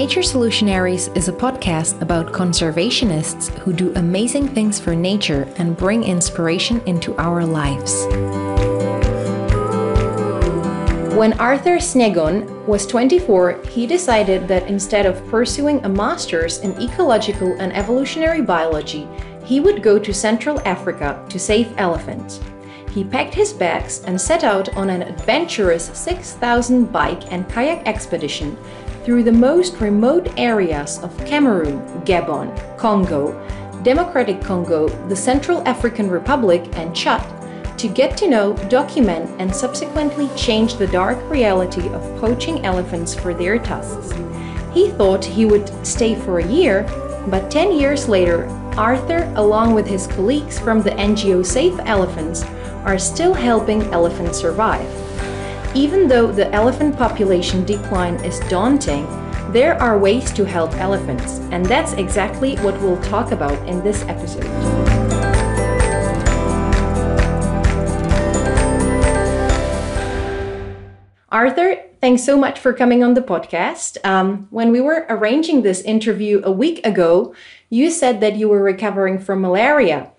Nature Solutionaries is a podcast about conservationists who do amazing things for nature and bring inspiration into our lives. When Arthur Sniegon was 24, he decided that instead of pursuing a master's in ecological and evolutionary biology, he would go to Central Africa to save elephants. He packed his bags and set out on an adventurous 6,000 bike and kayak expedition through the most remote areas of Cameroon, Gabon, Congo, Democratic Congo, the Central African Republic, and Chad to get to know, document, and subsequently change the dark reality of poaching elephants for their tusks. He thought he would stay for a year, but 10 years later, Arthur, along with his colleagues from the NGO Save Elephants, are still helping elephants survive. Even though the elephant population decline is daunting, there are ways to help elephants, and that's exactly what we'll talk about in this episode. Arthur, thanks so much for coming on the podcast. When we were arranging this interview a week ago, you said that you were recovering from malaria.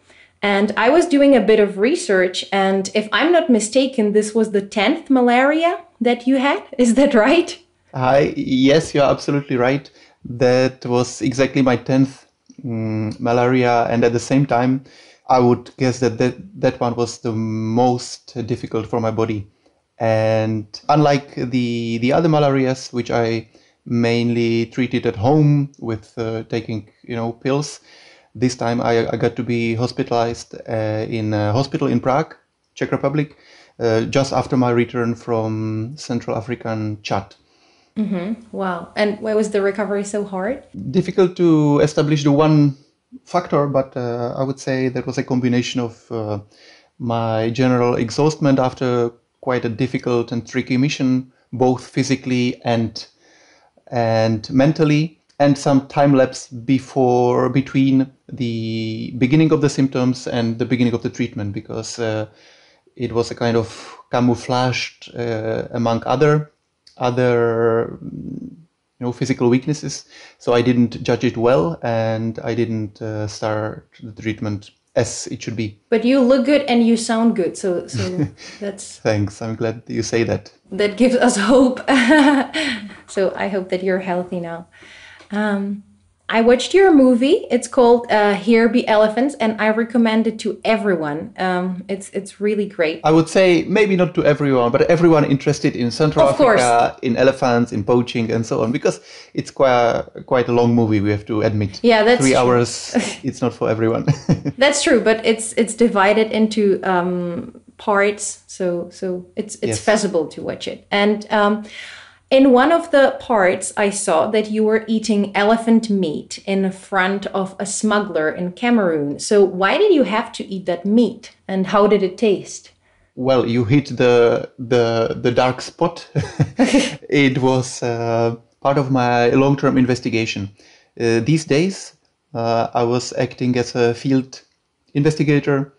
And I was doing a bit of research, and if I'm not mistaken, this was the 10th malaria that you had. Is that right? Yes, you're absolutely right. That was exactly my 10th malaria. And at the same time, I would guess that one was the most difficult for my body. And unlike the other malarias, which I mainly treated at home with taking pills, this time I got to be hospitalized in a hospital in Prague, Czech Republic, just after my return from Central African Chad. Mm-hmm. Wow. And why was the recovery so hard? Difficult to establish the one factor, but I would say that was a combination of my general exhaustion after quite a difficult and tricky mission, both physically and mentally, and some time lapse between the beginning of the symptoms and the beginning of the treatment, because it was a kind of camouflaged among other physical weaknesses. So I didn't judge it well, and I didn't start the treatment as it should be. But you look good and you sound good, so that's... Thanks, I'm glad you say that. That gives us hope. So I hope that you're healthy now. I watched your movie. It's called Here Be Elephants, and I recommend it to everyone. It's really great. I would say maybe not to everyone, but everyone interested in Central Africa, in elephants, in poaching, and so on, because it's quite a long movie, we have to admit. Yeah, that's 3 hours. It's not for everyone. That's true, but it's divided into parts, so it's Yes. feasible to watch it. And in one of the parts, I saw that you were eating elephant meat in front of a smuggler in Cameroon. So why did you have to eat that meat, and how did it taste? Well, you hit the dark spot. It was part of my long-term investigation. These days, I was acting as a field investigator,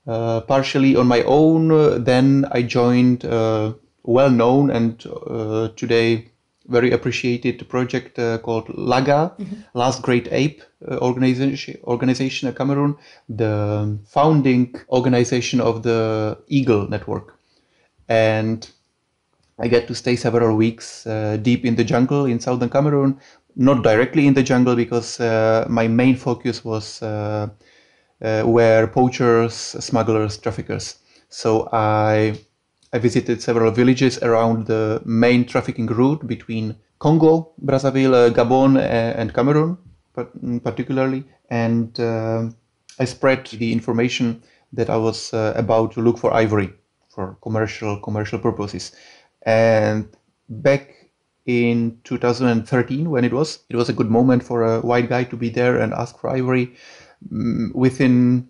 partially on my own. Then I joined well-known and today very appreciated project called LAGA, Last Great Ape organization in Cameroon, the founding organization of the Eagle Network. And I get to stay several weeks deep in the jungle in southern Cameroon, not directly in the jungle, because my main focus was were poachers, smugglers, traffickers. So I visited several villages around the main trafficking route between Congo, Brazzaville, Gabon, and Cameroon, particularly. And I spread the information that I was about to look for ivory for commercial purposes. And back in 2013, when it was a good moment for a white guy to be there and ask for ivory. Within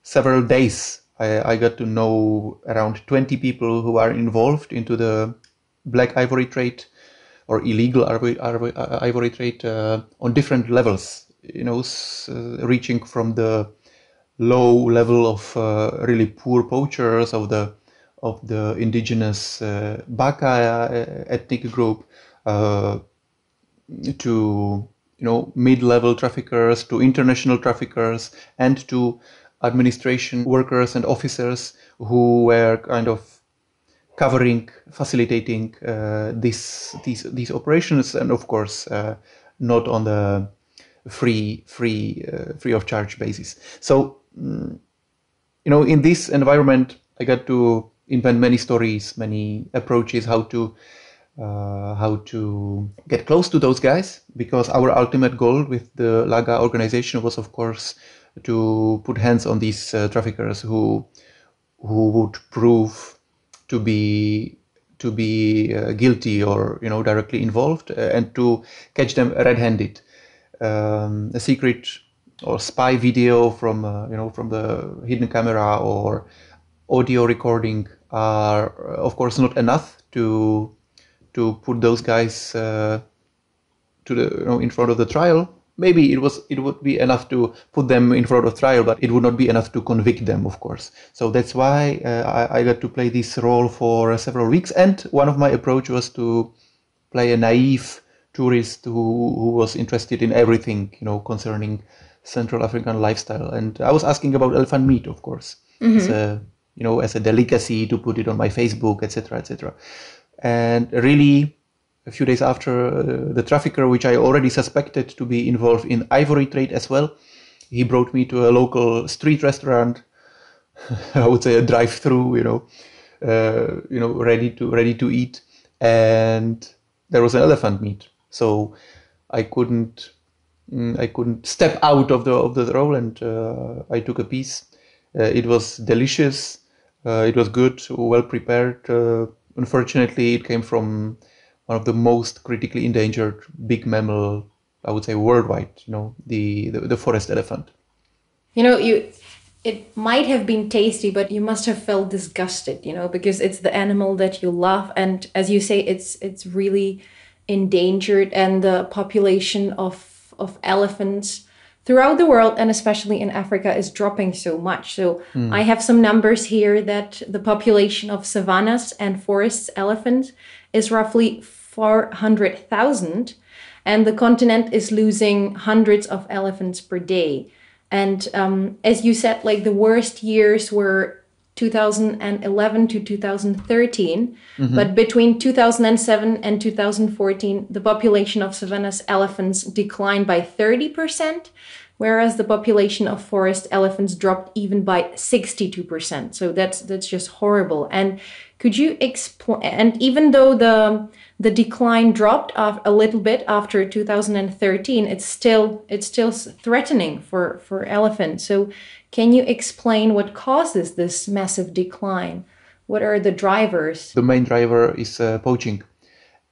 several days, I got to know around 20 people who are involved into the black ivory trade or illegal ivory trade on different levels, reaching from the low level of really poor poachers of the indigenous Baka ethnic group to mid-level traffickers, to international traffickers, and to administration workers and officers who were kind of covering, facilitating these operations, and of course not on the free of charge basis. So in this environment, I got to invent many stories, many approaches how to get close to those guys, because our ultimate goal with the Laga organization was, of course, to put hands on these traffickers who would prove to be guilty or directly involved, and to catch them red-handed. A secret or spy video from from the hidden camera or audio recording are of course not enough to put those guys to the in front of the trial. Maybe it would be enough to put them in front of trial, but it would not be enough to convict them, of course. So that's why I got to play this role for several weeks. And one of my approach was to play a naive tourist who was interested in everything, concerning Central African lifestyle. And I was asking about elephant meat, of course, as a delicacy, to put it on my Facebook, etc., etc. And really, a few days after, the trafficker, which I already suspected to be involved in ivory trade as well, he brought me to a local street restaurant. I would say a drive-through, ready to eat, and there was an elephant meat. So I couldn't step out of the role, and I took a piece. It was delicious. It was good, well prepared. Unfortunately, it came from one of the most critically endangered big mammal, I would say, worldwide, the forest elephant. It might have been tasty, but you must have felt disgusted, because it's the animal that you love. And as you say, it's really endangered, and the population of elephants throughout the world, and especially in Africa, is dropping so much. So I have some numbers here that the population of savannas and forests elephants is roughly 400,000, and the continent is losing hundreds of elephants per day. And as you said, like the worst years were 2011 to 2013, but between 2007 and 2014, the population of savannas elephants declined by 30%, whereas the population of forest elephants dropped even by 62%. So that's just horrible. And could you explain? And even though the decline dropped off a little bit after 2013, it's still threatening for elephants. So can you explain what causes this massive decline? What are the drivers? The main driver is poaching,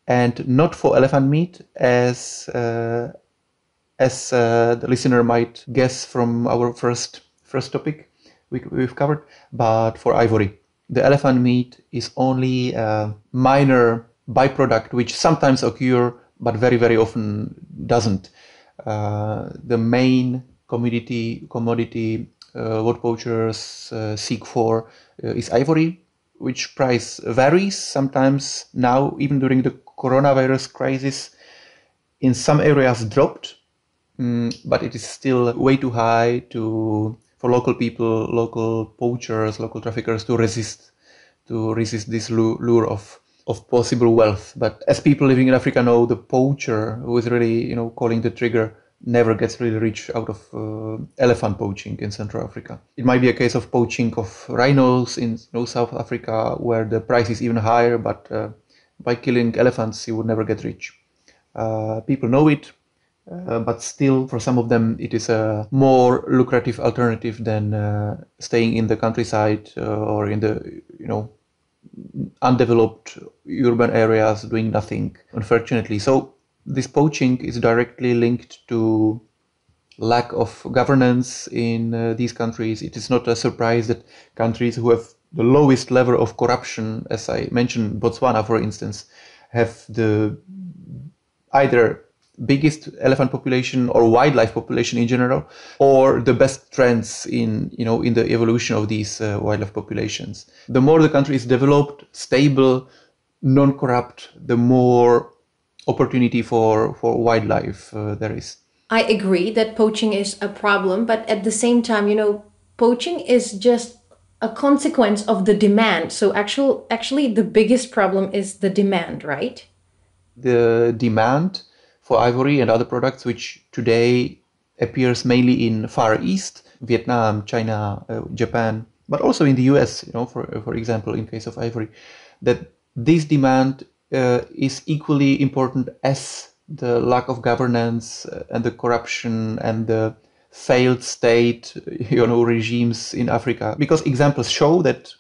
and not for elephant meat, as the listener might guess from our first topic we've covered, but for ivory. The elephant meat is only a minor byproduct which sometimes occur, but very, very often doesn't. The main commodity what poachers seek for is ivory, which price varies sometimes. Now, even during the coronavirus crisis, in some areas dropped, but it is still way too high for local people, local poachers, local traffickers to resist this lure of possible wealth. But as people living in Africa know, the poacher who is really calling the trigger never gets really rich out of elephant poaching in Central Africa. It might be a case of poaching of rhinos in South Africa, where the price is even higher, but by killing elephants you would never get rich. People know it, but still for some of them it is a more lucrative alternative than staying in the countryside or in the undeveloped urban areas doing nothing, unfortunately. So this poaching is directly linked to lack of governance in these countries. It is not a surprise that countries who have the lowest level of corruption, as I mentioned, Botswana, for instance, have the either biggest elephant population or wildlife population in general, or the best trends in the evolution of these wildlife populations. The more the country is developed, stable, non-corrupt, the more opportunity for wildlife there is. I agree that poaching is a problem, but at the same time, poaching is just a consequence of the demand. So actually the biggest problem is the demand, right? The demand for ivory and other products, which today appears mainly in Far East, Vietnam, China, Japan, but also in the US, for example, in case of ivory, that this demand is equally important as the lack of governance and the corruption and the failed state, regimes in Africa. Because examples show that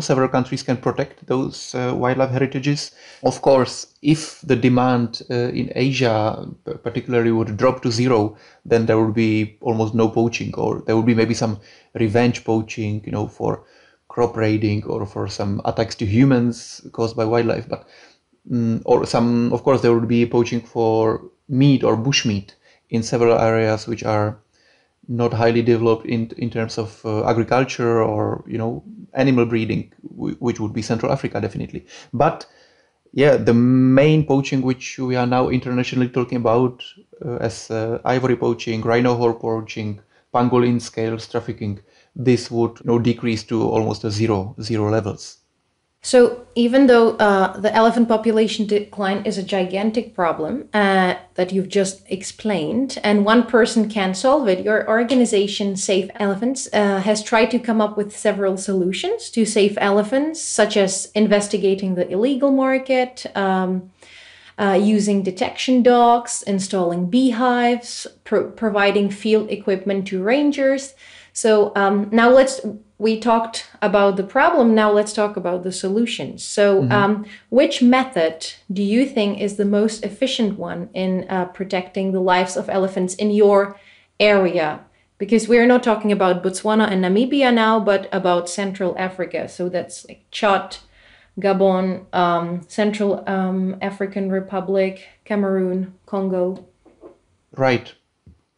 several countries can protect those wildlife heritages. Of course, if the demand in Asia particularly would drop to zero, then there would be almost no poaching, or there would be maybe some revenge poaching, for crop raiding or for some attacks to humans caused by wildlife. But or some, of course, there would be poaching for meat or bushmeat in several areas which are not highly developed in terms of agriculture or animal breeding, which would be Central Africa definitely. But yeah, the main poaching which we are now internationally talking about as ivory poaching, rhino horn poaching, pangolin scales trafficking, this would decrease to almost a zero levels. So even though the elephant population decline is a gigantic problem that you've just explained, and one person can't solve it, your organization, Save Elephants, has tried to come up with several solutions to save elephants, such as investigating the illegal market, using detection dogs, installing beehives, providing field equipment to rangers. So now we talked about the problem, now let's talk about the solutions. So which method do you think is the most efficient one in protecting the lives of elephants in your area? Because we're not talking about Botswana and Namibia now, but about Central Africa. So that's like Chad, Gabon, Central African Republic, Cameroon, Congo. Right.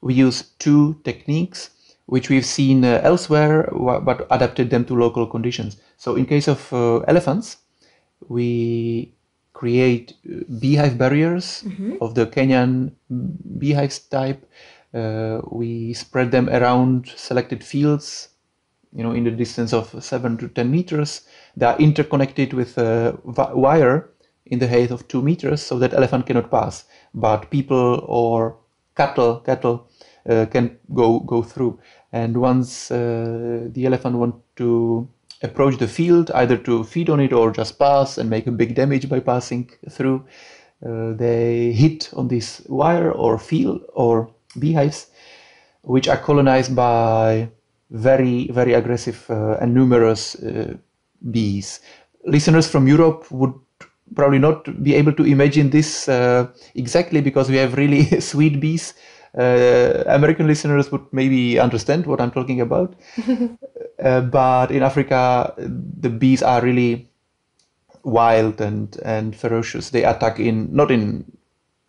We use two techniques which we've seen elsewhere, but adapted them to local conditions. So in case of elephants, we create beehive barriers of the Kenyan beehives type. We spread them around selected fields, in the distance of 7 to 10 meters. They are interconnected with a wire in the height of 2 meters so that elephant cannot pass, but people or cattle can go through. And once the elephant want to approach the field, either to feed on it or just pass and make a big damage by passing through, they hit on this wire or field or beehives, which are colonized by very, very aggressive and numerous bees. Listeners from Europe would probably not be able to imagine this exactly, because we have really sweet bees. American listeners would maybe understand what I'm talking about. But in Africa, the bees are really wild and ferocious. They attack not in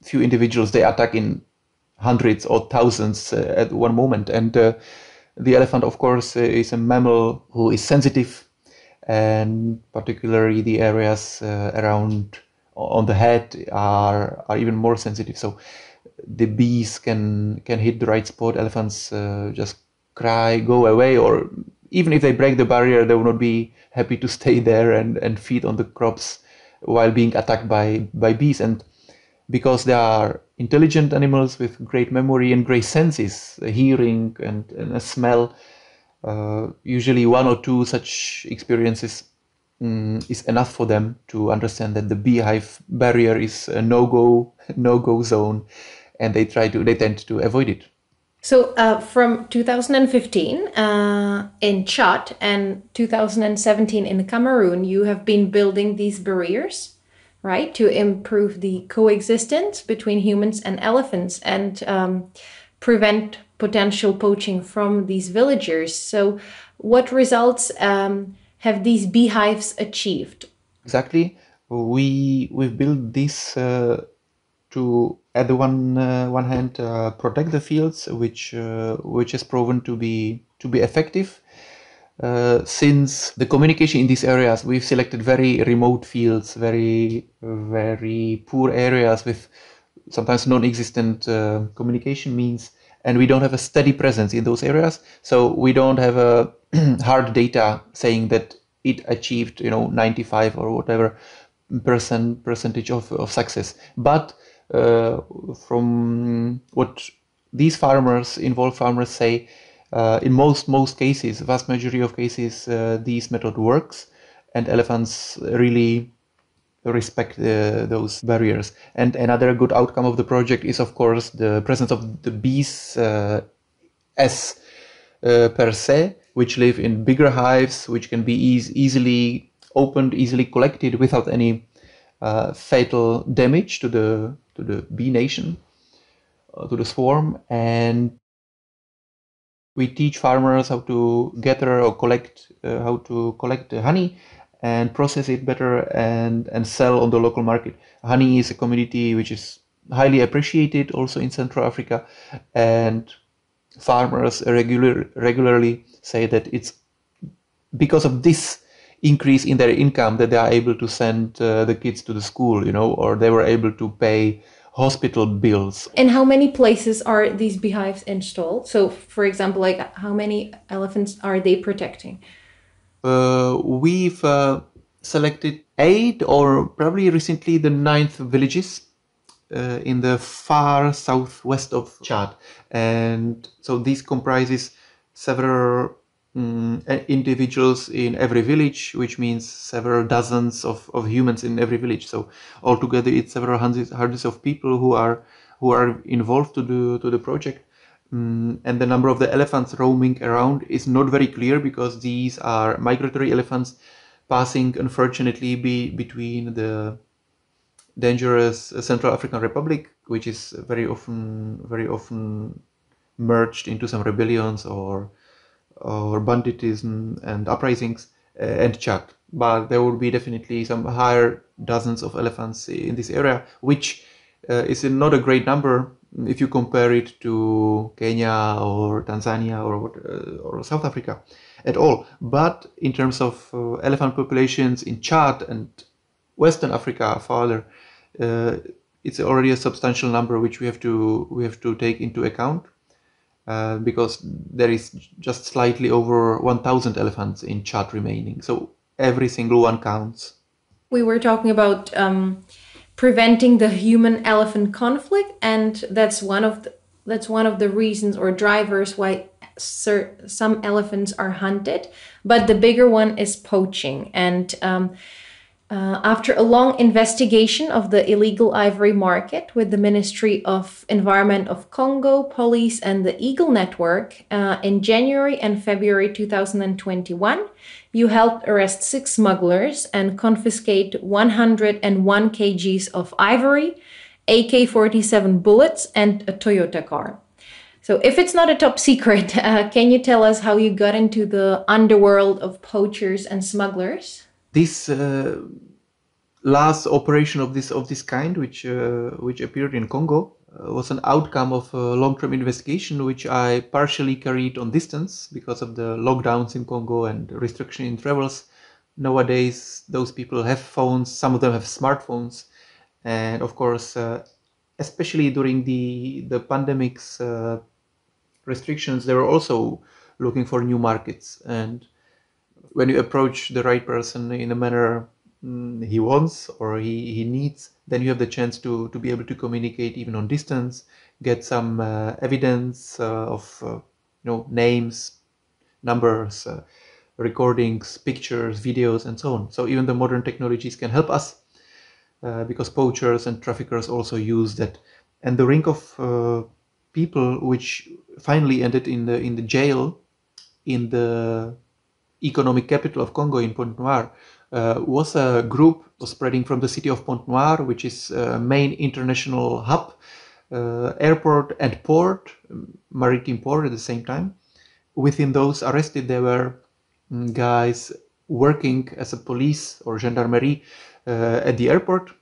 few individuals, they attack in hundreds or thousands at one moment. And the elephant, of course, is a mammal who is sensitive, and particularly the areas around on the head are even more sensitive. So the bees can hit the right spot. Elephants just cry, go away, or even if they break the barrier, they will not be happy to stay there and feed on the crops while being attacked by bees. And because they are intelligent animals with great memory and great senses, a hearing and a smell, usually one or two such experiences is enough for them to understand that the beehive barrier is a no-go zone, and they tend to avoid it. So from 2015 in Chad and 2017 in Cameroon, you have been building these barriers, right, to improve the coexistence between humans and elephants and prevent potential poaching from these villagers. So what results have these beehives achieved? Exactly. We've built this to, at the one hand, protect the fields, which has proven to be effective. Since the communication in these areas, we've selected very remote fields, very, very poor areas with sometimes non-existent communication means, and we don't have a steady presence in those areas. So we don't have a hard data saying that it achieved, 95 or whatever percentage of success. But from what these involved farmers say, in most cases, vast majority of cases, this method works, and elephants really respect those barriers. And another good outcome of the project is, of course, the presence of the bees as per se, which live in bigger hives, which can be easily opened, easily collected without any fatal damage to the bee nation, to the swarm. And we teach farmers how to gather or collect, how to collect the honey and process it better and sell on the local market. Honey is a commodity which is highly appreciated also in Central Africa, and farmers regularly say that it's because of this increase in their income that they are able to send the kids to the school, or they were able to pay hospital bills. In how many places are these beehives installed? So, for example, like how many elephants are they protecting? We've selected 8 or probably recently the 9th villages in the far southwest of Chad. And so this comprises several individuals in every village, which means several dozens of humans in every village. So altogether, it's several hundreds of people who are involved to the project. And the number of the elephants roaming around is not very clear because these are migratory elephants passing, unfortunately, between the dangerous Central African Republic, which is very often merged into some rebellions or banditism and uprisings, and Chad. But there would be definitely some higher dozens of elephants in this area, which is not a great number if you compare it to Kenya or Tanzania or South Africa at all. But in terms of elephant populations in Chad and Western Africa farther, it's already a substantial number which we have to take into account. Because there is just slightly over 1,000 elephants in Chad remaining. So every single one counts. We were talking about preventing the human-elephant conflict, and that's one of the reasons or drivers why some elephants are hunted. But the bigger one is poaching, and after a long investigation of the illegal ivory market with the Ministry of Environment of Congo, police, and the Eagle Network, in January and February 2021, you helped arrest 6 smugglers and confiscate 101 kgs of ivory, AK-47 bullets, and a Toyota car. So if it's not a top secret, can you tell us how you got into the underworld of poachers and smugglers? This last operation of this kind, which appeared in Congo, was an outcome of a long-term investigation, which I partially carried on distance because of the lockdowns in Congo and restriction in travels. Nowadays, those people have phones. Some of them have smartphones, and of course, especially during the pandemic's restrictions, they were also looking for new markets. And when you approach the right person in a manner he wants or he needs, then you have the chance to be able to communicate even on distance, get some evidence of names, numbers, recordings, pictures, videos, and so on. So even the modern technologies can help us because poachers and traffickers also use that. And the ring of people which finally ended in the jail in the economic capital of Congo in Pointe-Noire was a group spreading from the city of Pointe-Noire, which is a main international hub, airport and port, maritime port at the same time. Within those arrested, there were guys working as a police or gendarmerie at the airport,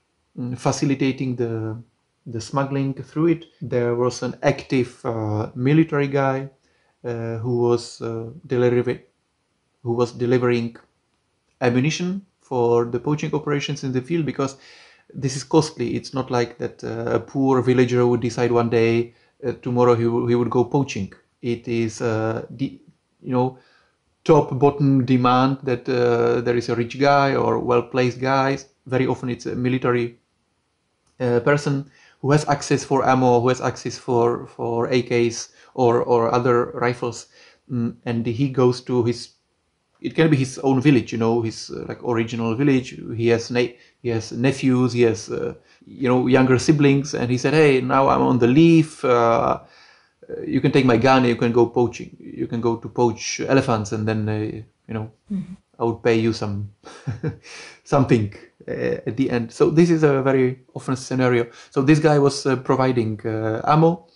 facilitating the smuggling through it. There was an active military guy who was who was delivering ammunition for the poaching operations in the field, because this is costly. It's not like that a poor villager would decide one day, tomorrow he would go poaching. It is top bottom demand that there is a rich guy or well-placed guy. Very often it's a military person who has access for ammo, who has access for AKs or other rifles, and he goes to his. It can be his own village, his like original village. He has nephews, he has younger siblings, and he said, "Hey, now I'm on the leave. You can take my gun. You can go poaching. You can go to poach elephants, and then I would pay you some something at the end." So this is a very often scenario. So this guy was providing ammo.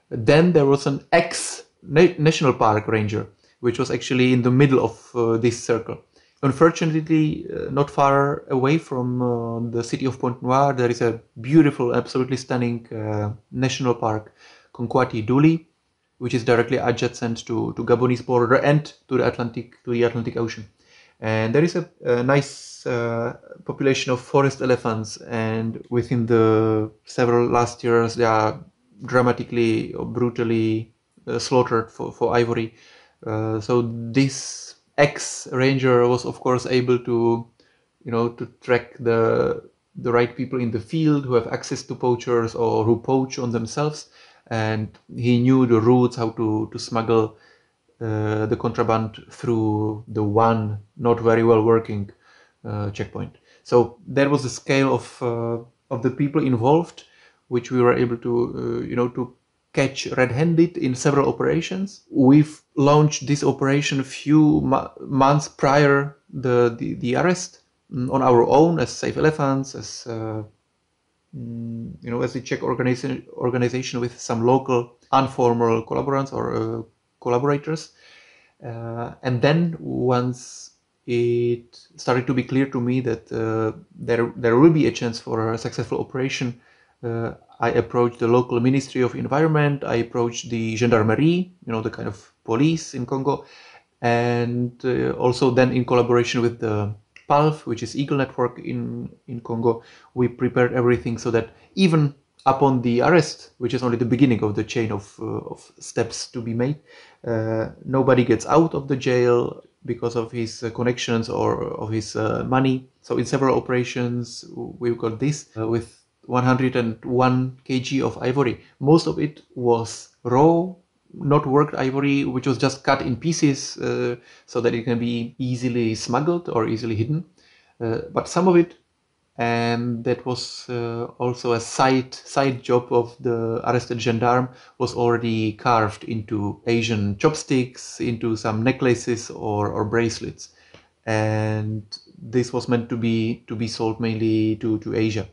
Then there was an ex-national park ranger, which was actually in the middle of this circle. Unfortunately, not far away from the city of Pointe-Noire, there is a beautiful, absolutely stunning national park, Konkwati-Duli, which is directly adjacent to Gabonese border and to the Atlantic Ocean. And there is a nice population of forest elephants, and within the several last years, they are dramatically or brutally slaughtered for ivory. So this ex-ranger was, of course, able to, to track the right people in the field who have access to poachers or who poach on themselves, and he knew the routes how to smuggle the contraband through the one not very well working checkpoint. So that was the scale of the people involved, which we were able to to catch red-handed in several operations. We've launched this operation a few months prior the arrest on our own as Safe Elephants, as as a Czech organization with some local informal collaborators or collaborators. And then once it started to be clear to me that there will be a chance for a successful operation, I approached the local Ministry of Environment, I approached the Gendarmerie, the kind of police in Congo, and also then in collaboration with the PALF, which is Eagle Network in Congo, we prepared everything so that even upon the arrest, which is only the beginning of the chain of steps to be made, nobody gets out of the jail because of his connections or of his money. So in several operations, we've got this with 101 kg of ivory. Most of it was raw, not worked ivory, which was just cut in pieces so that it can be easily smuggled or easily hidden. But some of it, and that was also a side job of the arrested gendarme, was already carved into Asian chopsticks, into some necklaces or bracelets, and this was meant to be sold mainly to Asia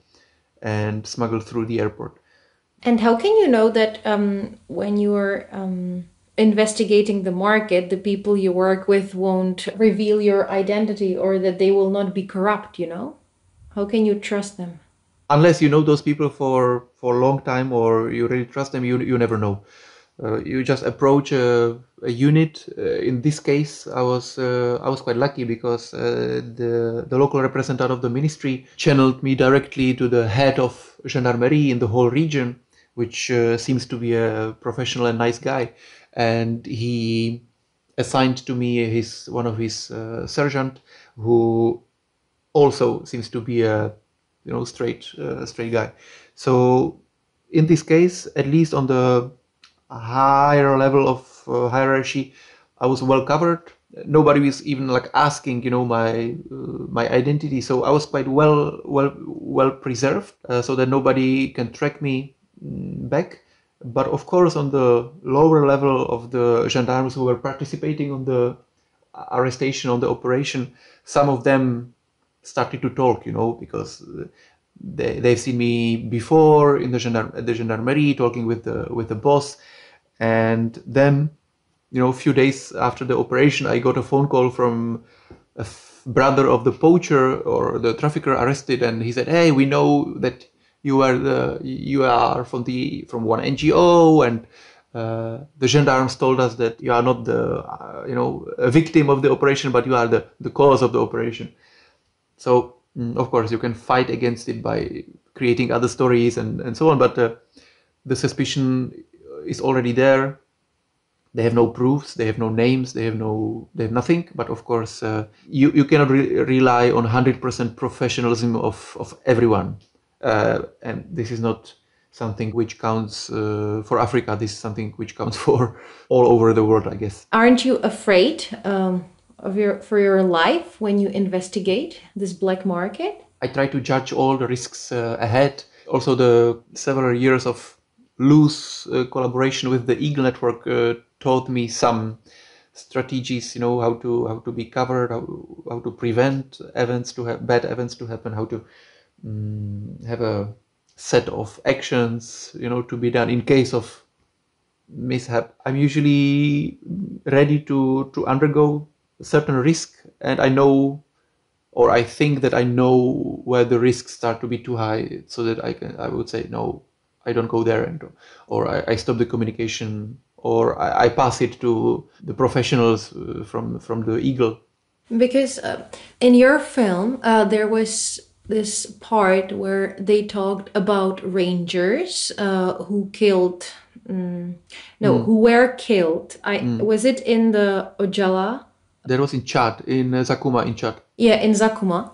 and smuggled through the airport. And how can you know that when you are investigating the market, the people you work with won't reveal your identity or that they will not be corrupt, How can you trust them? Unless you know those people for a long time or you really trust them, you never know. You just approach a unit. In this case, I was quite lucky because the local representative of the ministry channeled me directly to the head of gendarmerie in the whole region, which seems to be a professional and nice guy, and he assigned to me one of his sergeant, who also seems to be a straight guy. So in this case, at least on the higher level of hierarchy, I was well covered. Nobody was even asking my identity, so I was quite well preserved, so that nobody can track me back. But of course, on the lower level of the gendarmes who were participating on the arrestation, on the operation, some of them started to talk, because they've seen me before in the gendarmerie talking with the boss. And then, a few days after the operation, I got a phone call from a brother of the poacher or the trafficker arrested, and he said, "Hey, we know that you are from one NGO, and The gendarmes told us that you are not the, a victim of the operation, but you are the cause of the operation. So, of course, you can fight against it by creating other stories and so on, but the suspicion is already there. They have no proofs, they have no names, they have nothing. But of course, you cannot rely on 100% professionalism of everyone. And this is not something which counts for Africa. This is something which counts for all over the world, I guess. Aren't you afraid for your life when you investigate this black market? I try to judge all the risks ahead. Also, the several years of loose collaboration with the Eagle Network taught me some strategies, how to be covered, how to prevent bad events to happen, how to have a set of actions, to be done in case of mishap. I'm usually ready to undergo a certain risk, and I know, or I think that I know where the risks start to be too high, so that I would say no, I don't go there, or I stop the communication, or I pass it to the professionals from the Eagle. Because in your film, there was this part where they talked about rangers who killed, who were killed. Was it in the Ojala? That was in Chad, in Zakuma, in Chad. Yeah, in Zakuma.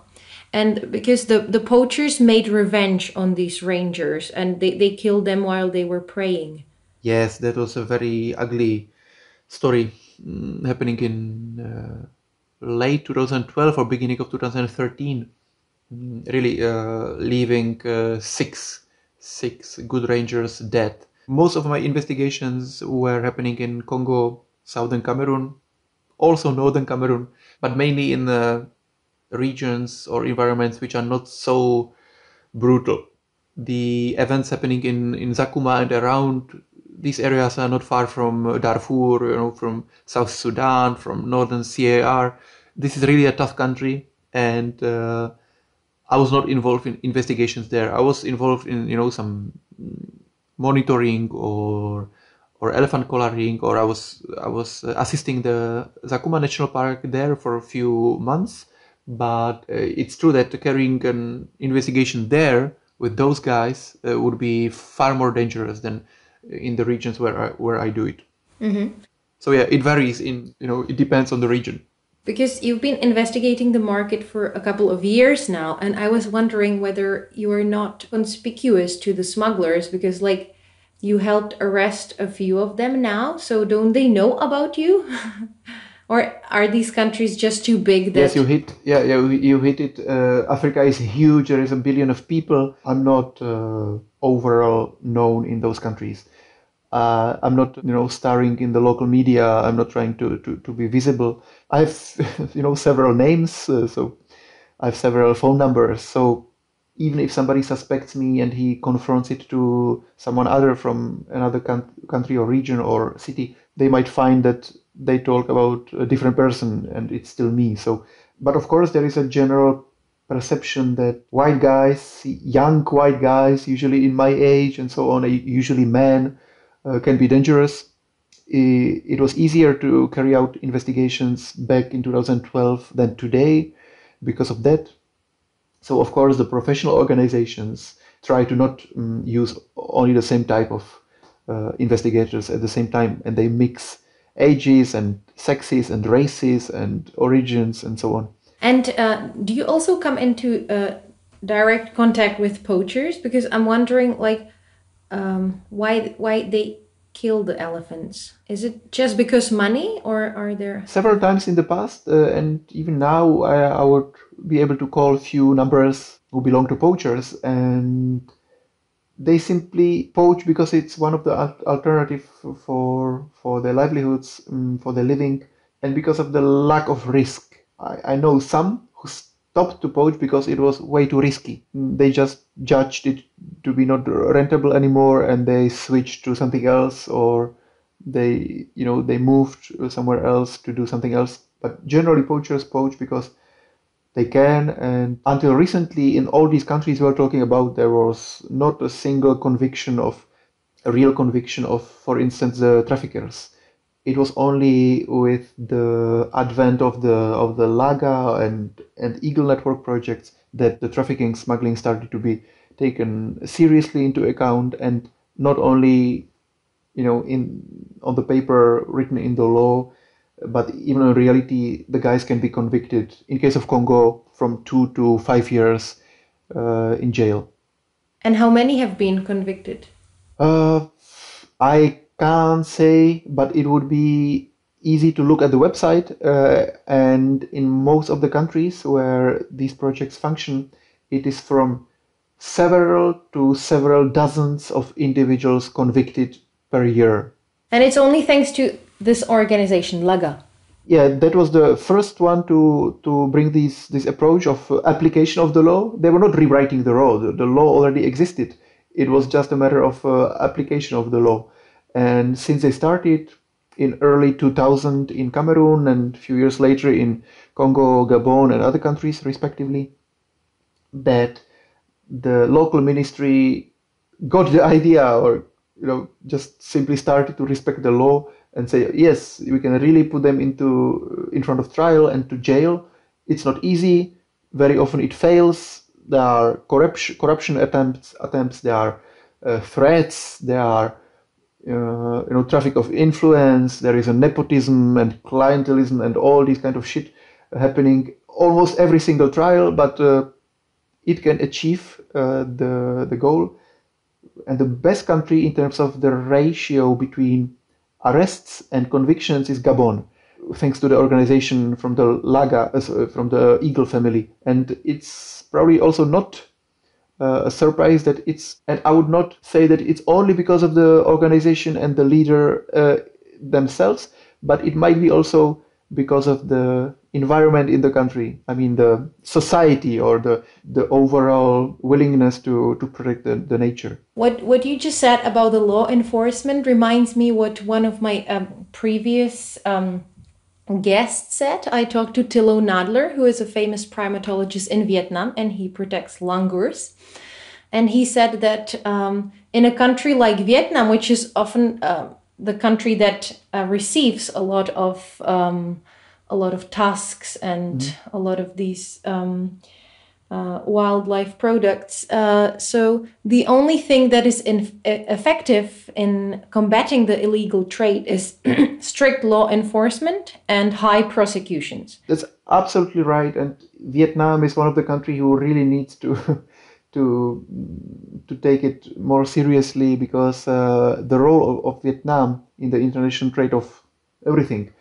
And because the poachers made revenge on these rangers, and they killed them while they were praying. Yes, that was a very ugly story happening in late 2012 or beginning of 2013. Really leaving six good rangers dead. Most of my investigations were happening in Congo, southern Cameroon, also northern Cameroon, but mainly in the regions or environments which are not so brutal. The events happening in Zakuma and around these areas are not far from Darfur, from South Sudan, from northern CAR. This is really a tough country, and I was not involved in investigations there. I was involved in some monitoring or elephant collaring, or I was assisting the Zakuma National Park there for a few months. But it's true that carrying an investigation there with those guys would be far more dangerous than in the regions where I do it. Mm-hmm. So yeah, it varies. It depends on the region. Because you've been investigating the market for a couple of years now, and I was wondering whether you are not conspicuous to the smugglers, because you helped arrest a few of them now, so don't they know about you? Or are these countries just too big that... Yes, you hit it. Africa is huge. There is 1 billion of people. I'm not overall known in those countries. I'm not, starring in the local media. I'm not trying to be visible. I have, several names. So I have several phone numbers. So even if somebody suspects me and he confronts it to someone other from another country or region or city, they might find that they talk about a different person and it's still me. So, but of course there is a general perception that white guys, young white guys, usually in my age and so on, usually men, can be dangerous. It was easier to carry out investigations back in 2012 than today because of that. So of course the professional organizations try to not use only the same type of investigators at the same time, and they mix ages and sexes and races and origins and so on. And do you also come into direct contact with poachers? Because I'm wondering why they kill the elephants. Is it just because money, or are there... Several times in the past, and even now, I would be able to call a few numbers who belong to poachers, and they simply poach because it's one of the alternative for their livelihoods, for their living, and because of the lack of risk. I know some who stopped to poach because it was way too risky. They just judged it to be not rentable anymore, and they switched to something else, or they moved somewhere else to do something else. But generally poachers poach because they can, and until recently in all these countries we're talking about, there was not a single conviction of a real conviction of, for instance, the traffickers. It was only with the advent of the Laga and Eagle Network projects that the trafficking, smuggling started to be taken seriously into account, and not only in on the paper written in the law, but even in reality, the guys can be convicted. In case of Congo, from 2 to 5 years in jail. And how many have been convicted? I can't say, but it would be easy to look at the website. And in most of the countries where these projects function, it is from several to several dozens of individuals convicted per year. And it's only thanks to this organization, Laga. Yeah, that was the first one to bring this approach of application of the law. They were not rewriting the law. The law already existed. It was just a matter of application of the law. And since they started in early 2000 in Cameroon and a few years later in Congo, Gabon, and other countries, respectively, that the local ministry got the idea, or just simply started to respect the law and say, yes, we can really put them in front of trial and to jail. It's not easy. Very often it fails. There are corruption attempts. There are threats. There are traffic of influence. There is a nepotism and clientelism and all these kind of shit happening almost every single trial. But it can achieve the goal. And the best country in terms of the ratio between arrests and convictions is Gabon, thanks to the organization from the Laga, from the Eagle family. And it's probably also not a surprise that and I would not say that it's only because of the organization and the leader themselves, but it might be also because of the environment in the country. I mean, the society or the overall willingness to protect the nature. What you just said about the law enforcement reminds me what one of my previous guests said. I talked to Thilo Nadler, who is a famous primatologist in Vietnam, and he protects langurs. And he said that in a country like Vietnam, which is often the country that receives a lot of tusks and a lot of these wildlife products. So the only thing that is effective in combating the illegal trade is strict law enforcement and high prosecutions. That's absolutely right. And Vietnam is one of the countries who really needs to take it more seriously, because the role of Vietnam in the international trade of everything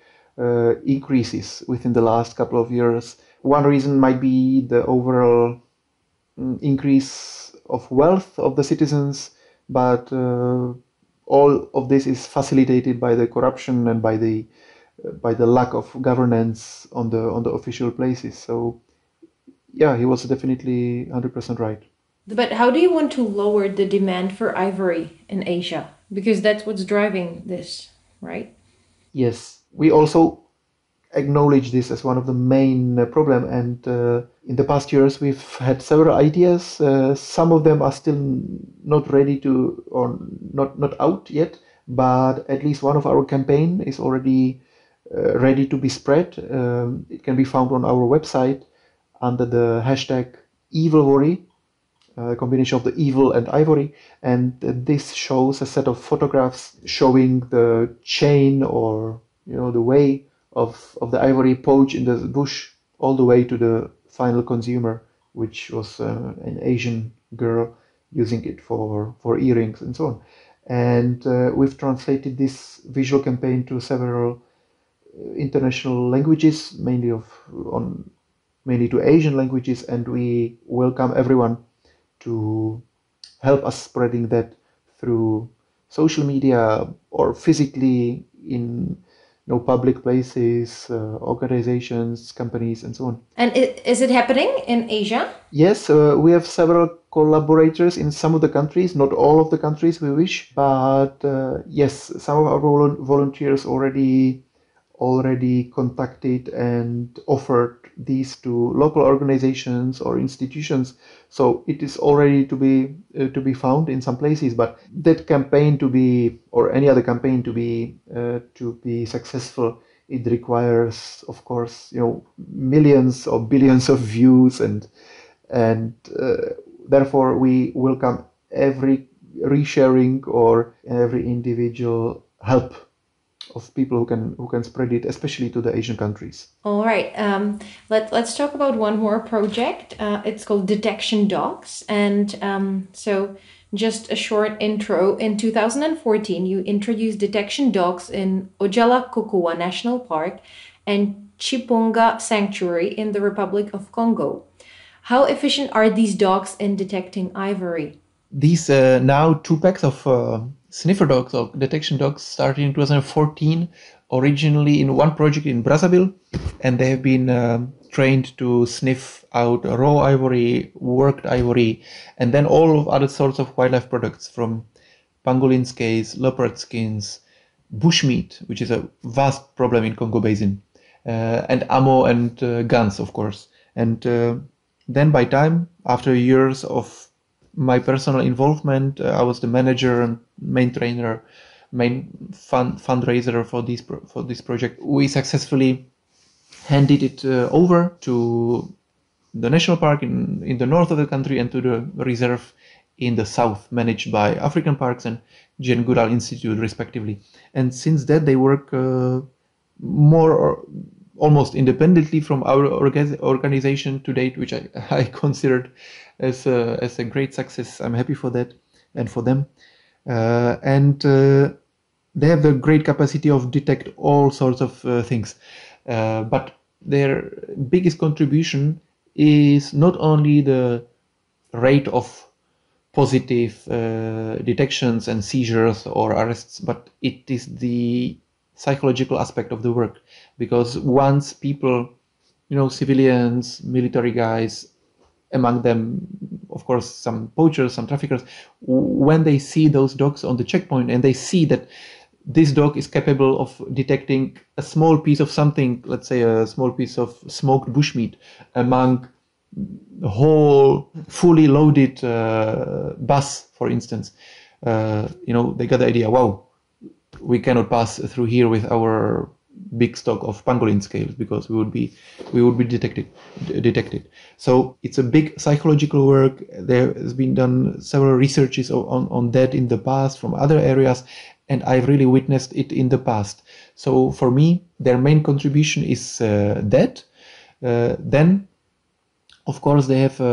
increases within the last couple of years. One reason might be the overall increase of wealth of the citizens, but all of this is facilitated by the corruption and by the lack of governance on the official places. So yeah, he was definitely 100% right. But how do you want to lower the demand for ivory in Asia? Because that's what's driving this, right? Yes, we also acknowledge this as one of the main problem, and in the past years we've had several ideas. Some of them are still not ready to, or not out yet, but at least one of our campaign is already ready to be spread. It can be found on our website under the hashtag evilvory, a combination of the evil and ivory, and this shows a set of photographs showing the chain, or the way of the ivory poached in the bush all the way to the final consumer, which was an Asian girl using it for earrings and so on. And we've translated this visual campaign to several international languages, mainly to Asian languages, and we welcome everyone to help us spreading that through social media or physically in public places, organizations, companies, and so on. And is it happening in Asia? Yes, we have several collaborators in some of the countries, not all of the countries we wish, but yes, some of our volunteers already contacted and offered these to local organizations or institutions. So it is already to be found in some places. But that campaign to be, or any other campaign to be successful, it requires, of course, millions or billions of views, and therefore we welcome every resharing or every individual help of people who can spread it, especially to the Asian countries. All right. Let's talk about one more project. It's called Detection Dogs, and so just a short intro. In 2014, you introduced detection dogs in Ojala Kokua National Park and Chipunga Sanctuary in the Republic of Congo. How efficient are these dogs in detecting ivory? These now 2 packs of sniffer dogs or detection dogs started in 2014, originally in one project in Brazzaville, and they have been trained to sniff out raw ivory, worked ivory, and then all of other sorts of wildlife products, from pangolin scales, leopard skins, bushmeat, which is a vast problem in Congo Basin, and ammo and guns, of course. And then by time, after years of my personal involvement, I was the manager and main trainer, main fundraiser for this project. We successfully handed it over to the national park in the north of the country and to the reserve in the south, managed by African Parks and Jane Goodall Institute, respectively. And since that, they work more or almost independently from our organization to date, which I considered as a great success. I'm happy for that and for them. And they have the great capacity of detect all sorts of things. But their biggest contribution is not only the rate of positive detections and seizures or arrests, but it is the psychological aspect of the work. Because once people, civilians, military guys, among them, of course, some poachers, some traffickers, when they see those dogs on the checkpoint and they see that this dog is capable of detecting a small piece of something, let's say a small piece of smoked bushmeat, among the whole fully loaded bus, for instance, they got the idea, wow, we cannot pass through here with our big stock of pangolin scales because we would be detected. So it's a big psychological work. There has been done several researches on that in the past from other areas, and I've really witnessed it in the past. So for me, their main contribution is that. Then, of course, they have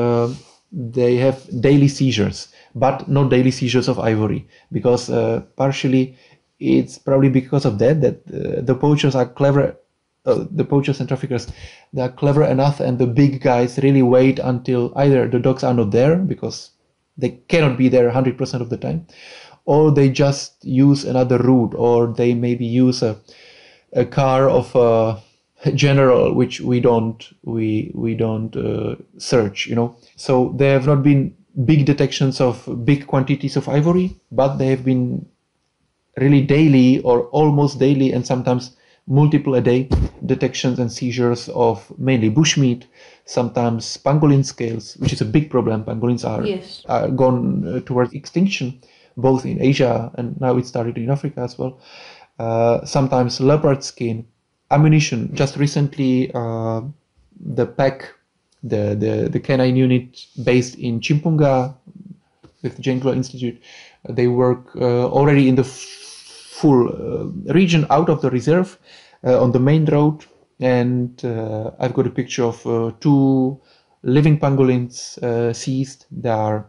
daily seizures, but not daily seizures of ivory, because partially it's probably because of that the poachers are clever. The poachers and traffickers, they are clever enough, and the big guys really wait until either the dogs are not there, because they cannot be there 100% of the time, or they just use another route, or they maybe use a car of a general which we don't search. So there have not been big detections of big quantities of ivory, but they have been really daily or almost daily, and sometimes multiple a day, detections and seizures of mainly bushmeat, sometimes pangolin scales, which is a big problem. Pangolins are gone towards extinction, both in Asia and now it started in Africa as well. Sometimes leopard skin, ammunition. Just recently, the pack, the canine unit based in Chimpunga with the Jane Goodall Institute, they work already in the full region out of the reserve on the main road, and I've got a picture of 2 living pangolins seized. They are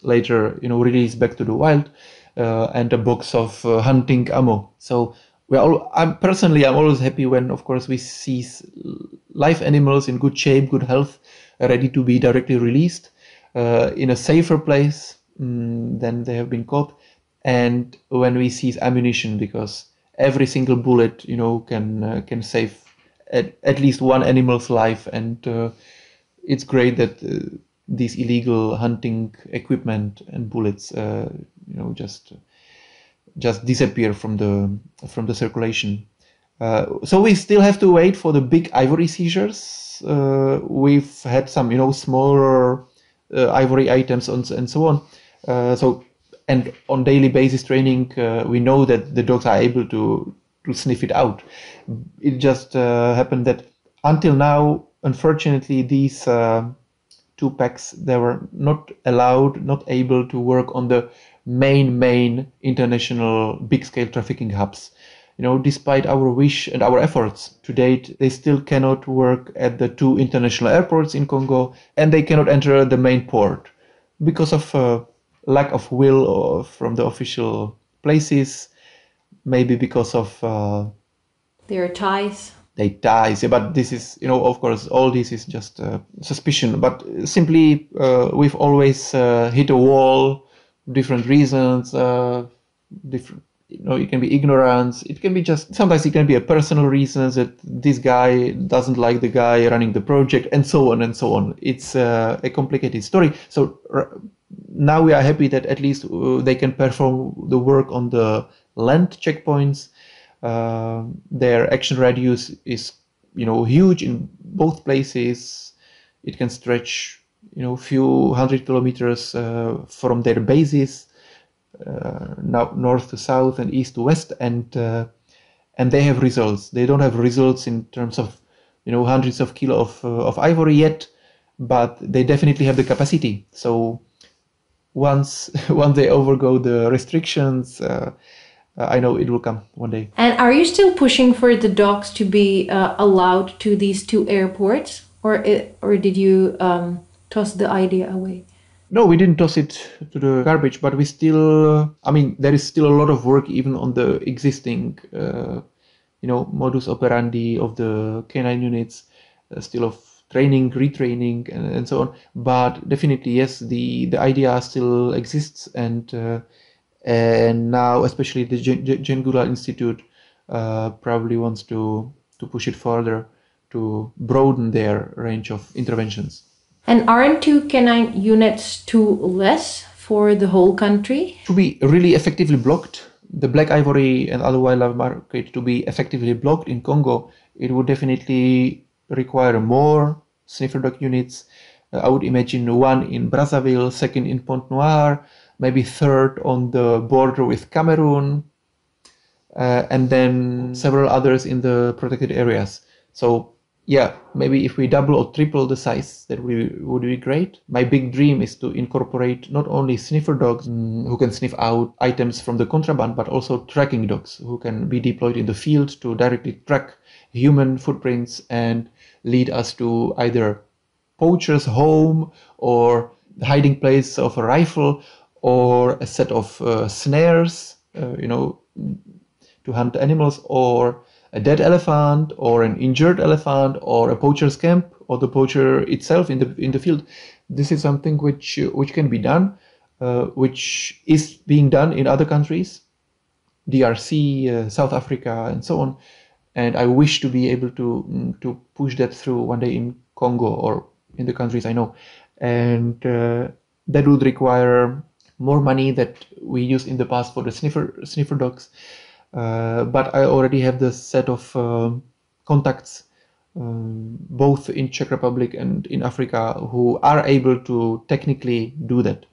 later released back to the wild, and a box of hunting ammo. So I'm always happy when, of course, we see live animals in good shape, good health, ready to be directly released in a safer place than they have been caught. And when we see ammunition, because every single bullet, can save at least one animal's life, and it's great that these illegal hunting equipment and bullets, just disappear from the circulation. So we still have to wait for the big ivory seizures. We've had some, smaller ivory items and so on. And on daily basis training, we know that the dogs are able to sniff it out. It just happened that until now, unfortunately, these two packs, they were not allowed, not able to work on the main international big scale trafficking hubs. Despite our wish and our efforts to date, they still cannot work at the two international airports in Congo, and they cannot enter the main port because of lack of will from the official places, maybe because of their ties. They ties. Yeah, but this is, of course, all this is just suspicion. But simply, we've always hit a wall, different reasons, different. It can be ignorance. It can be sometimes it can be a personal reasons that this guy doesn't like the guy running the project, and so on and so on. It's a complicated story. So now we are happy that at least they can perform the work on the land checkpoints. Their action radius is, huge in both places. It can stretch, few hundred kilometers from their bases. Now north to south and east to west, and they have results. They don't have results in terms of hundreds of kilos of ivory yet, but they definitely have the capacity. So once they overgo the restrictions, I know it will come one day. And are you still pushing for the dogs to be allowed to these two airports, or did you toss the idea away? No, we didn't toss it to the garbage, but we still, there is still a lot of work even on the existing, modus operandi of the canine units, still of training, retraining, and so on. But definitely, yes, the idea still exists, and now, especially the Jane Goodall Institute probably wants to push it further to broaden their range of interventions. And aren't two canine units too less for the whole country? To be really effectively blocked, the black ivory and other wildlife market to be effectively blocked in Congo, it would definitely require more sniffer dog units. I would imagine one in Brazzaville, second in Pointe-Noire, maybe third on the border with Cameroon, and then several others in the protected areas. So yeah, maybe if we double or triple the size, that would be great. My big dream is to incorporate not only sniffer dogs who can sniff out items from the contraband, but also tracking dogs who can be deployed in the field to directly track human footprints and lead us to either poacher's home or the hiding place of a rifle or a set of snares, to hunt animals, or a dead elephant, or an injured elephant, or a poacher's camp, or the poacher itself in the field. This is something which can be done, which is being done in other countries, DRC, South Africa, and so on. And I wish to be able to push that through one day in Congo or in the countries I know, and that would require more money that we used in the past for the sniffer dogs. But I already have the set of contacts, both in Czech Republic and in Africa, who are able to technically do that,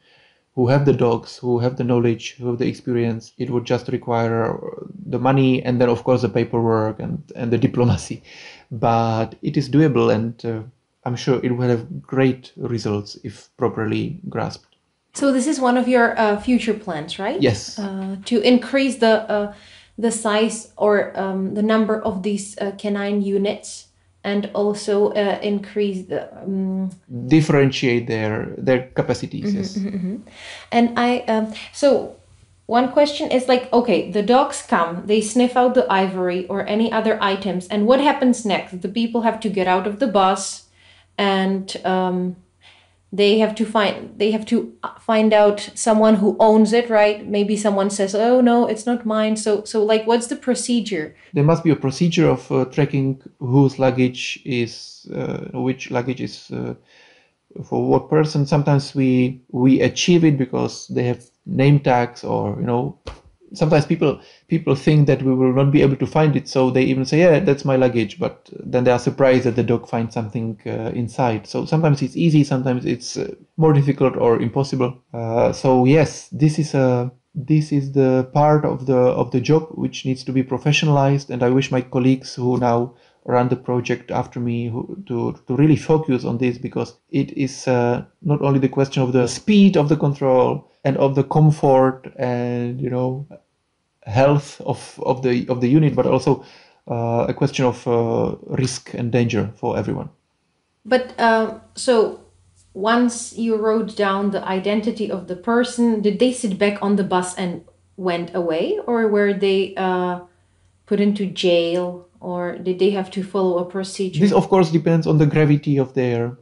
who have the dogs, who have the knowledge, who have the experience. It would just require the money and then, of course, the paperwork and the diplomacy. But it is doable, and I'm sure it will have great results if properly grasped. So this is one of your future plans, right? Yes. To increase the size or the number of these canine units, and also increase the differentiate their capacities. Yes. And so one question is like, okay, the dogs come, they sniff out the ivory or any other items, and what happens next? The people have to get out of the bus, and they have to find out someone who owns it, right? Maybe someone says, "Oh no, it's not mine." So like, what's the procedure? There must be a procedure of tracking whose luggage is, which luggage is for what person. Sometimes we achieve it because they have name tags or sometimes people think that we will not be able to find it, so they even say, yeah, that's my luggage, but then they are surprised that the dog finds something inside. So sometimes it's easy, sometimes it's more difficult or impossible. So yes, this is the part of the job which needs to be professionalized, and I wish my colleagues who now run the project after me to really focus on this, because it is not only the question of the speed of the control and of the comfort and health of the unit, but also a question of risk and danger for everyone. But so once you wrote down the identity of the person, did they sit back on the bus and went away, or were they put into jail, or did they have to follow a procedure? This, of course, depends on the gravity of their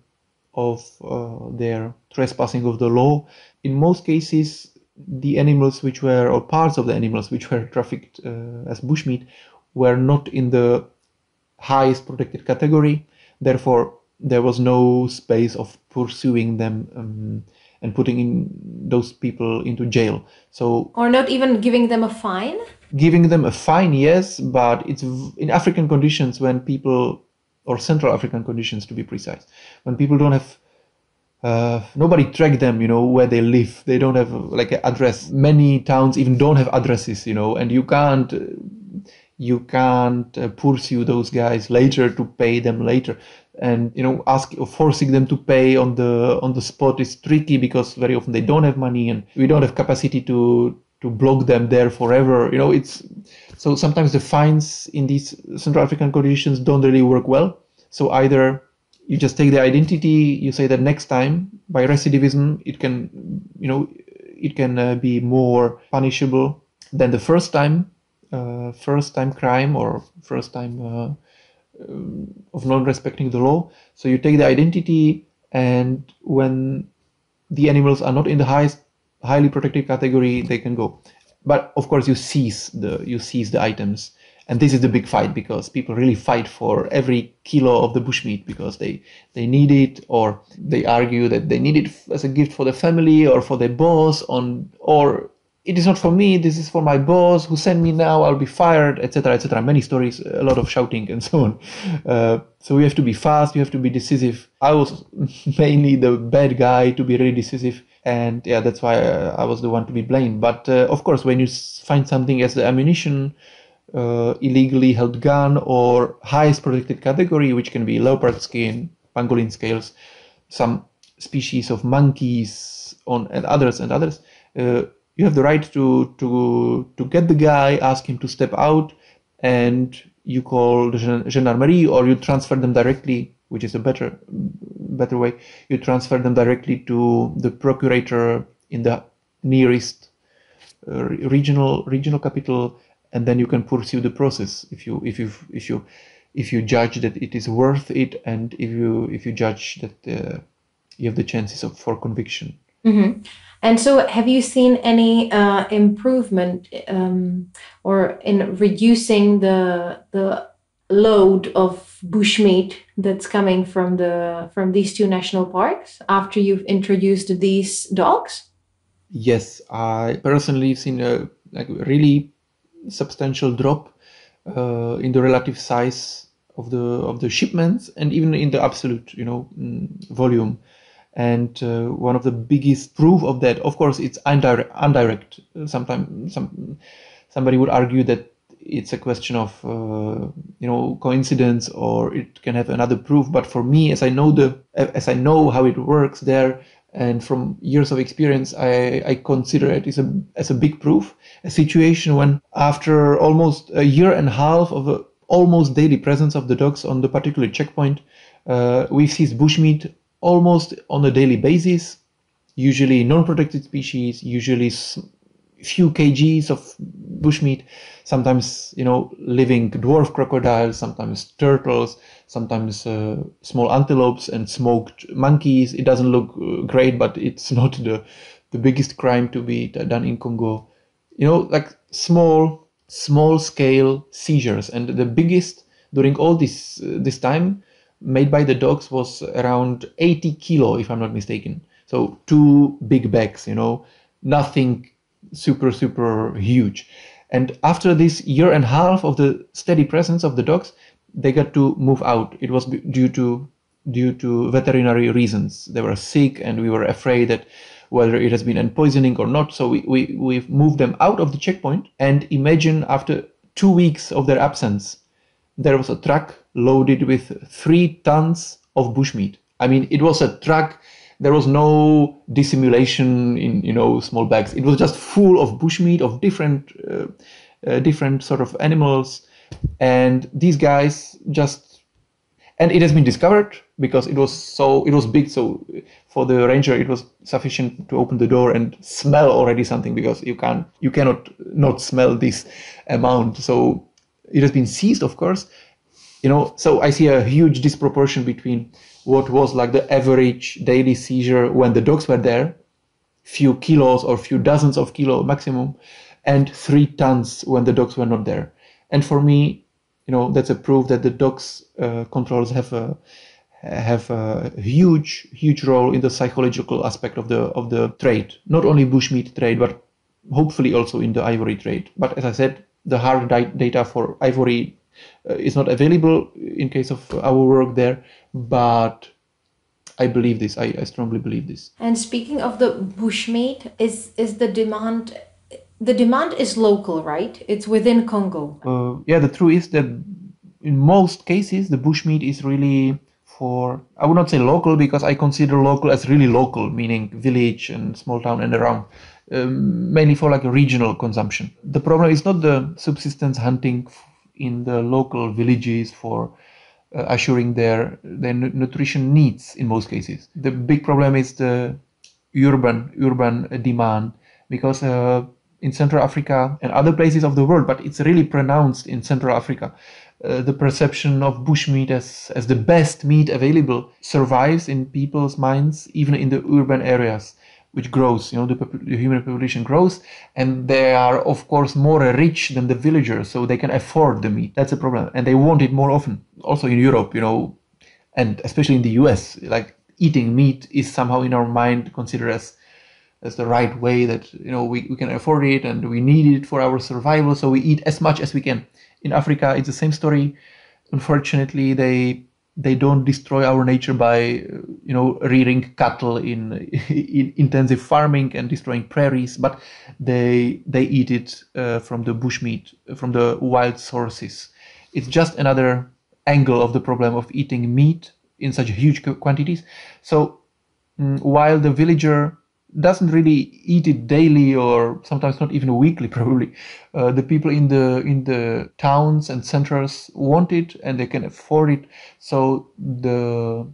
trespassing of the law. In most cases, the animals which were, or parts of the animals which were trafficked as bushmeat, were not in the highest protected category. Therefore, there was no space of pursuing them and putting in those people into jail. So, or not even giving them a fine? Giving them a fine, yes, but it's in African conditions, when people, or Central African conditions to be precise, when people don't have nobody track them, where they live. They don't have like an address. Many towns even don't have addresses, and you can't pursue those guys later to pay them later. And ask or forcing them to pay on the spot is tricky, because very often they don't have money, and we don't have capacity to block them there forever. It's so sometimes the fines in these Central African conditions don't really work well. So either you just take the identity, you say that next time, by recidivism, it can be more punishable than the first time crime, or first time of not respecting the law. So you take the identity, and when the animals are not in the highly protected category, they can go. But of course, you seize the items. And this is the big fight, because people really fight for every kilo of the bushmeat, because they need it, or they argue that they need it as a gift for the family or for their boss, or it is not for me, this is for my boss who sent me now, I'll be fired, etc., etc. Many stories, a lot of shouting and so on. So you have to be fast, you have to be decisive. I was mainly the bad guy to be really decisive, and yeah, that's why I was the one to be blamed. But of course, when you find something as the ammunition, illegally held gun, or highest protected category, which can be leopard skin, pangolin scales, some species of monkeys, and others, you have the right to get the guy, ask him to step out, and you call the gendarmerie, or you transfer them directly, which is a better way. You transfer them directly to the procurator in the nearest regional capital, and then you can pursue the process if you judge that it is worth it, and if you judge that you have the chances for conviction. Mm-hmm. And so, have you seen any improvement or in reducing the load of bushmeat that's coming from these two national parks after you've introduced these dogs? Yes, I personally have seen a really substantial drop in the relative size of the shipments, and even in the absolute volume. And one of the biggest proof of that, of course, it's indirect. Sometimes somebody would argue that it's a question of coincidence, or it can have another proof. But for me, as I know how it works there, and from years of experience, I consider it as a big proof. A situation when, after almost a year and a half of almost daily presence of the dogs on the particular checkpoint, we seized bushmeat almost on a daily basis, usually non-protected species, usually few kgs of bushmeat, sometimes living dwarf crocodiles, sometimes turtles, sometimes small antelopes and smoked monkeys. It doesn't look great, but it's not the biggest crime to be done in Congo. Like small scale seizures, and the biggest during all this time made by the dogs was around 80 kilo, if I'm not mistaken. So 2 big bags, nothing super huge. And after this year and a half of the steady presence of the dogs, they got to move out. It was due to veterinary reasons. They were sick, and we were afraid that whether it has been poisoning or not. So we've moved them out of the checkpoint. And imagine after 2 weeks of their absence, there was a truck loaded with 3 tons of bushmeat. I mean, it was a truck. There was no dissimulation in small bags. It was just full of bushmeat of different sort of animals, and these guys just. And it has been discovered because it was big. So for the ranger, it was sufficient to open the door and smell already something, because you cannot not smell this amount. So it has been seized, of course. So I see a huge disproportion between what was like the average daily seizure when the dogs were there, few kilos or few dozens of kilo maximum, and 3 tons when the dogs were not there. And for me, that's a proof that the dogs controls have a huge role in the psychological aspect of the trade, not only bushmeat trade, but hopefully also in the ivory trade. But as I said, the hard data for ivory is not available in case of our work there, but I believe this. I strongly believe this. And speaking of the bushmeat, is the demand is local, right? It's within Congo. Yeah, the truth is that in most cases the bushmeat is really for, I would not say local, because I consider local as really local, meaning village and small town and around, mainly for like a regional consumption. The problem is not the subsistence hunting in the local villages for assuring their nutrition needs in most cases. The big problem is the urban demand, because in Central Africa and other places of the world, but it's really pronounced in Central Africa, the perception of bushmeat as the best meat available survives in people's minds, even in the urban areas, which grows. The human population grows, and they are, of course, more rich than the villagers, so they can afford the meat. That's a problem, and they want it more often. Also in Europe, and especially in the US, like eating meat is somehow in our mind considered as the right way, that we can afford it and we need it for our survival, so we eat as much as we can. In Africa, it's the same story. Unfortunately, they don't destroy our nature by rearing cattle in intensive farming and destroying prairies, but they eat it from the bushmeat, from the wild sources. It's just another angle of the problem of eating meat in such huge quantities. So while the villager doesn't really eat it daily, or sometimes not even weekly, probably, the people in the towns and centers want it and they can afford it. So the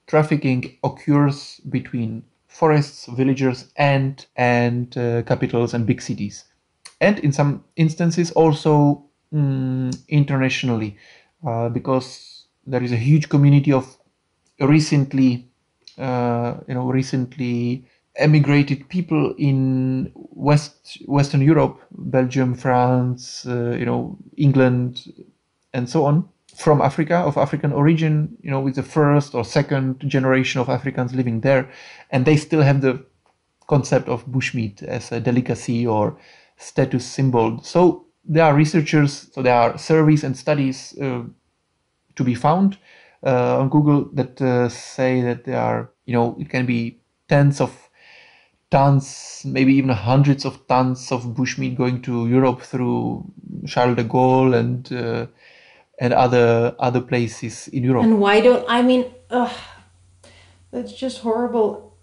trafficking occurs between forests, villagers, and capitals and big cities, and in some instances also internationally, because there is a huge community of recently emigrated people in Western Europe, Belgium, France, England, and so on, from Africa, of African origin, with the first or second generation of Africans living there, and they still have the concept of bushmeat as a delicacy or status symbol. So there are researchers, so there are surveys and studies to be found on Google that say that there are, it can be tens of tons, maybe even hundreds of tons of bushmeat going to Europe through Charles de Gaulle and other places in Europe. And why don't that's just horrible.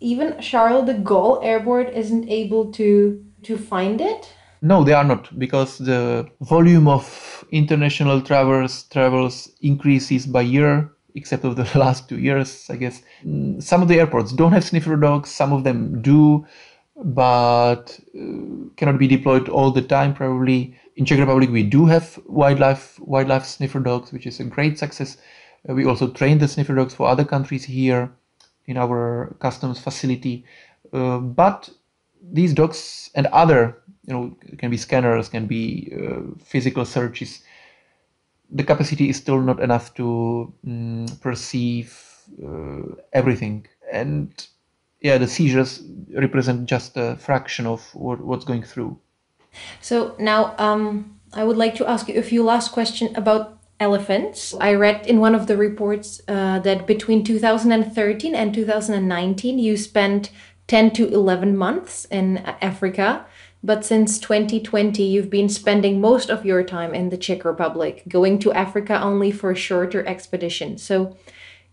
Even Charles de Gaulle Airport isn't able to find it? No, they are not, because the volume of international travels increases by year, except of the last 2 years, I guess. Some of the airports don't have sniffer dogs, some of them do, but cannot be deployed all the time, probably. In Czech Republic, we do have wildlife sniffer dogs, which is a great success. We also train the sniffer dogs for other countries here in our customs facility. But these dogs and other, can be scanners, can be physical searches, the capacity is still not enough to perceive everything. And yeah, the seizures represent just a fraction of what's going through. So now I would like to ask you a few last questions about elephants. I read in one of the reports that between 2013 and 2019 you spent 10 to 11 months in Africa. But since 2020, you've been spending most of your time in the Czech Republic, going to Africa only for shorter expeditions. So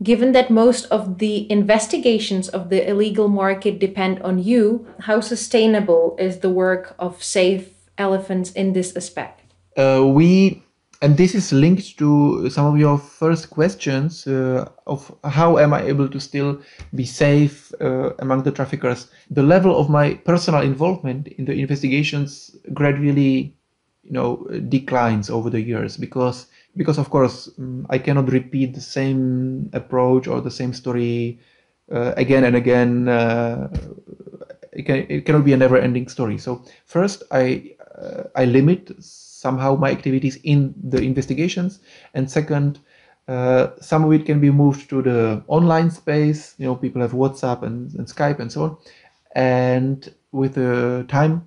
given that most of the investigations of the illegal market depend on you, how sustainable is the work of Safe Elephants in this aspect? And this is linked to some of your first questions of how am I able to still be safe among the traffickers. The level of my personal involvement in the investigations gradually, declines over the years because of course I cannot repeat the same approach or the same story again and again. It cannot be a never-ending story. So first, I limit somehow my activities in the investigations, and second, some of it can be moved to the online space. People have WhatsApp and Skype and so on, and with the time,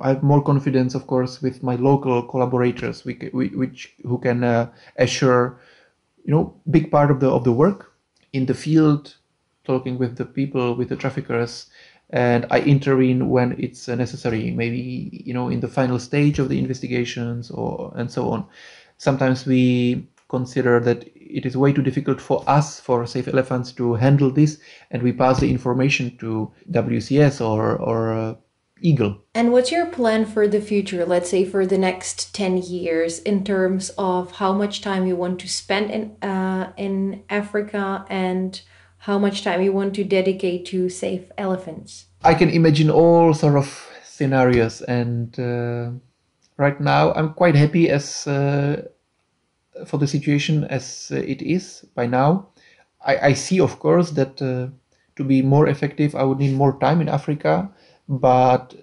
I have more confidence, of course, with my local collaborators, who can assure, big part of the work in the field, talking with the people, with the traffickers, and I intervene when it's necessary, maybe in the final stage of the investigations and so on. Sometimes we consider that it is way too difficult for us, for Safe Elephants, to handle this, and we pass the information to WCS or Eagle. And what's your plan for the future, let's say for the next 10 years, in terms of how much time you want to spend in Africa and how much time you want to dedicate to Safe Elephants? I can imagine all sort of scenarios, and right now I'm quite happy as for the situation as it is by now. I see, of course, that to be more effective, I would need more time in Africa, but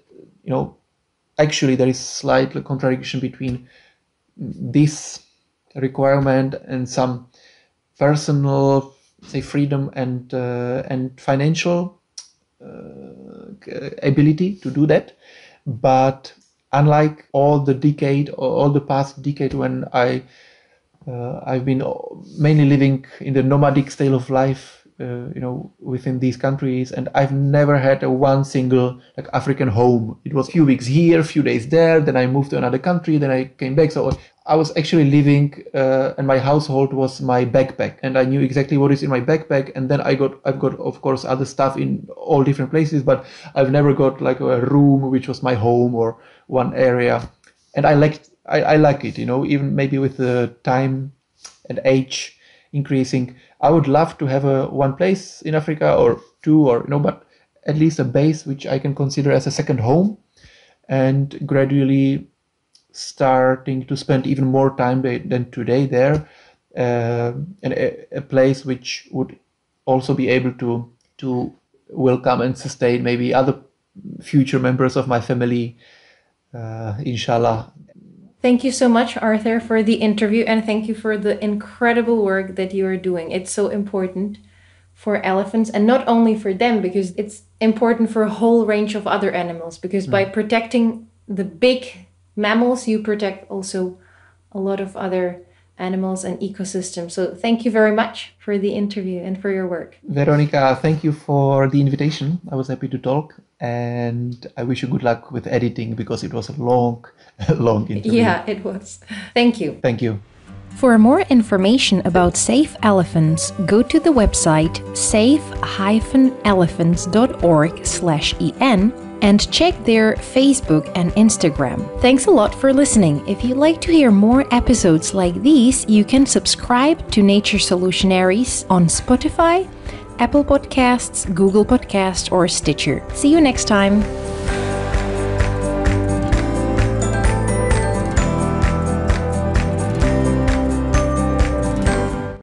actually there is slight contradiction between this requirement and some personal, say, freedom and financial ability to do that. But unlike all the past decade when I've been mainly living in the nomadic style of life, within these countries, and I've never had one single African home. It was a few weeks here, a few days there, then I moved to another country, then I came back. So I was actually living, and my household was my backpack, and I knew exactly what is in my backpack. And then I've got of course other stuff in all different places, but I've never got a room which was my home or one area. And I like it, even maybe with the time and age increasing, I would love to have one place in Africa or two, or but at least a base which I can consider as a second home, and gradually starting to spend even more time than today there, and a place which would also be able to welcome and sustain maybe other future members of my family, inshallah. Thank you so much, Arthur, for the interview, and thank you for the incredible work that you are doing. It's so important for elephants, and not only for them, because it's important for a whole range of other animals, because by protecting the big mammals, you protect also a lot of other animals and ecosystems. So thank you very much for the interview and for your work. Veronica, thank you for the invitation. I was happy to talk, and I wish you good luck with editing, because it was a long interview. Yeah, it was. Thank you. Thank you. For more information about Safe Elephants, go to the website safe-elephants.org/en and check their Facebook and Instagram. Thanks a lot for listening. If you'd like to hear more episodes like these, you can subscribe to Nature Solutionaries on Spotify, Apple Podcasts, Google Podcasts, or Stitcher. See you next time.